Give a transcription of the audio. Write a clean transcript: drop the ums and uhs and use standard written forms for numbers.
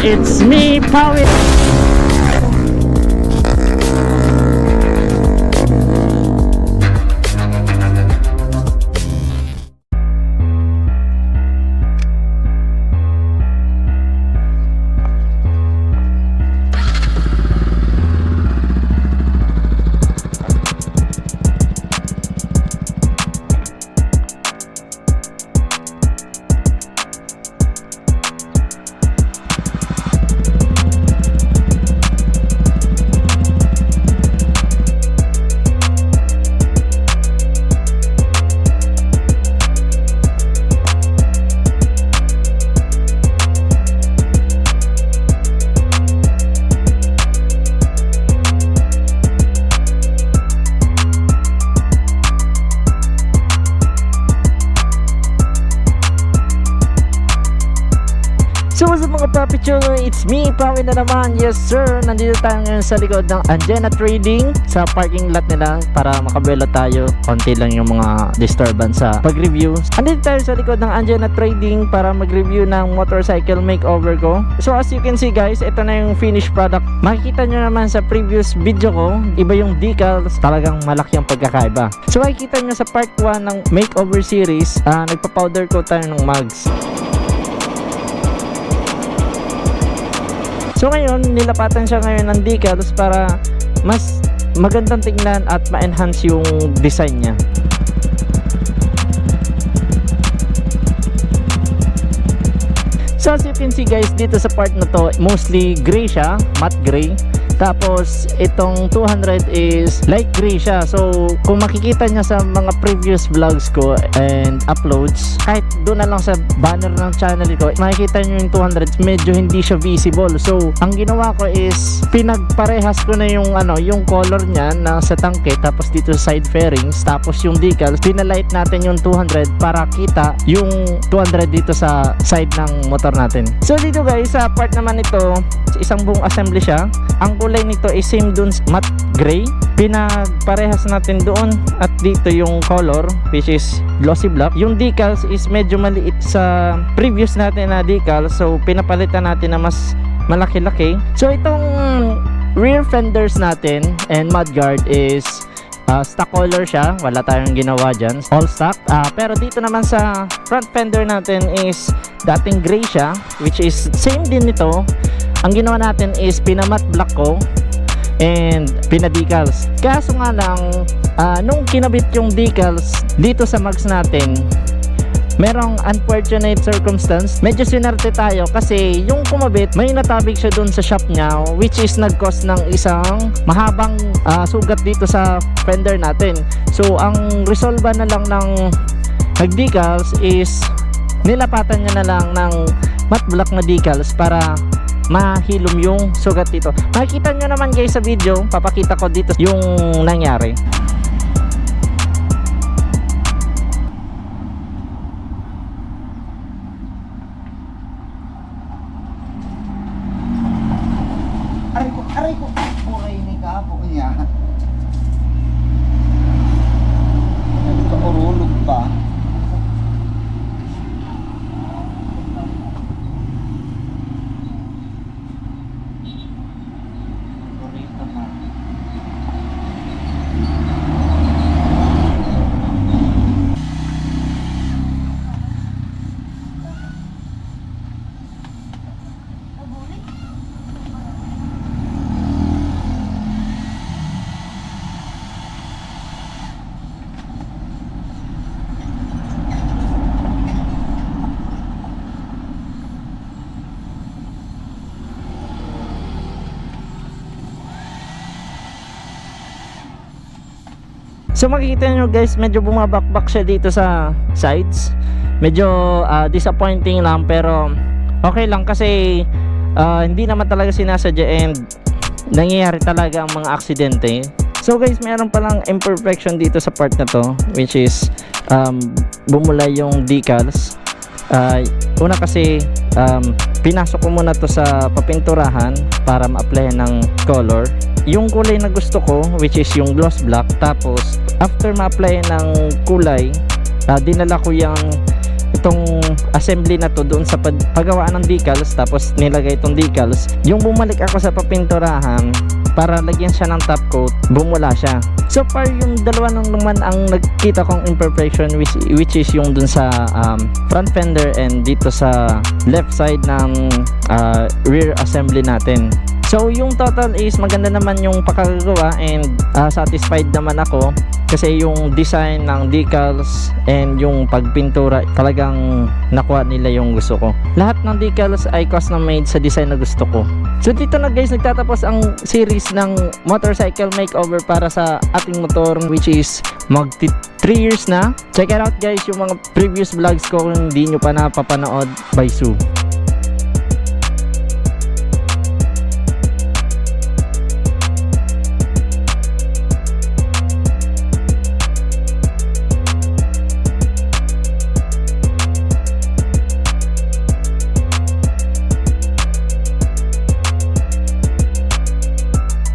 It's me, Pawit. So what's up mga Papi Cholo, it's me, Pawit na naman. Yes sir, nandito tayo ngayon sa likod ng Anjena Trading sa parking lot nila para makabelo tayo. Konti lang yung mga disturbance sa pag-review. Andito tayo sa likod ng Anjena Trading para mag-review ng motorcycle makeover ko. So as you can see guys, ito na yung finished product. Makikita nyo naman sa previous video ko, iba yung decals, talagang malaki ang pagkakaiba. So makikita nyo sa part 1 ng makeover series, nagpa-powder coat tayo ng mugs. So ngayon, nilapatan siya ngayon ng decals para mas magandang tingnan at ma-enhance yung design niya. So as you can see guys, dito sa part na to, mostly gray siya, matte gray. Tapos itong 200 is light gray siya. So kung makikita niya sa mga previous vlogs ko and uploads, kahit doon na lang sa banner ng channel ito, makikita niyo yung 200 medyo hindi siya visible. So ang ginawa ko is pinagparehas ko na yung yung color niya na sa tangke, tapos dito sa side fairings, tapos yung decals pinalight natin yung 200 para kita yung 200 dito sa side ng motor natin. So dito guys, sa part naman ito, isang buong assembly siya. Ang kulay nito is same dun matte gray. Pinagparehas natin doon at dito yung color which is glossy black. Yung decals is medyo maliit sa previous natin na decals, so pinapalitan natin na mas malaki-laki. So itong rear fenders natin and mudguard is stock color siya, wala tayong ginawa dyan, all stock. Pero dito naman sa front fender natin is dating gray siya, which is same din nito. Ang ginawa natin is pinamat black ko and pinadecals. Kaso nga lang, nung kinabit yung decals dito sa mugs natin, merong unfortunate circumstance. Medyo sinerte tayo kasi yung kumabit, may natabig siya dun sa shop niya, which is nag-cause ng isang mahabang sugat dito sa fender natin. So ang resolve na lang ng nag-decals is nilapatan niya na lang ng matte black na decals para mahilom yung sugat dito. Makikita nyo naman guys sa video, papakita ko dito yung nangyari. Aray ko, buray ni kapo niya. Kaurulog pa. So makikita nyo guys, medyo bumabakbak siya dito sa sides. Medyo disappointing lang, pero okay lang kasi hindi naman talaga sinasadya and nangyayari talaga ang mga aksidente. So guys, meron palang imperfection dito sa part na to, which is bumulay yung decals. Una kasi pinasok ko muna to sa papinturahan para ma-applyan ng color yung kulay na gusto ko, which is yung gloss black. Tapos after ma-apply ng kulay, dinala ko yung itong assembly na to doon sa paggawaan ng decals, tapos nilagay itong decals. Yung bumalik ako sa papinturahan para lagyan siya ng top coat, bumula siya. So far yung dalawa nung naman ang nagkita kong imperfection, which is yung dun sa front fender and dito sa left side ng rear assembly natin. So yung total is maganda naman yung pakagagawa and satisfied naman ako kasi yung design ng decals and yung pagpintura talagang nakuha nila yung gusto ko. Lahat ng decals ay custom made sa design na gusto ko. So dito na guys, nagtatapos ang series ng motorcycle makeover para sa ating motor, which is magti 3 years na. Check it out guys, yung mga previous vlogs ko kung hindi nyo pa napapanood. By Sue.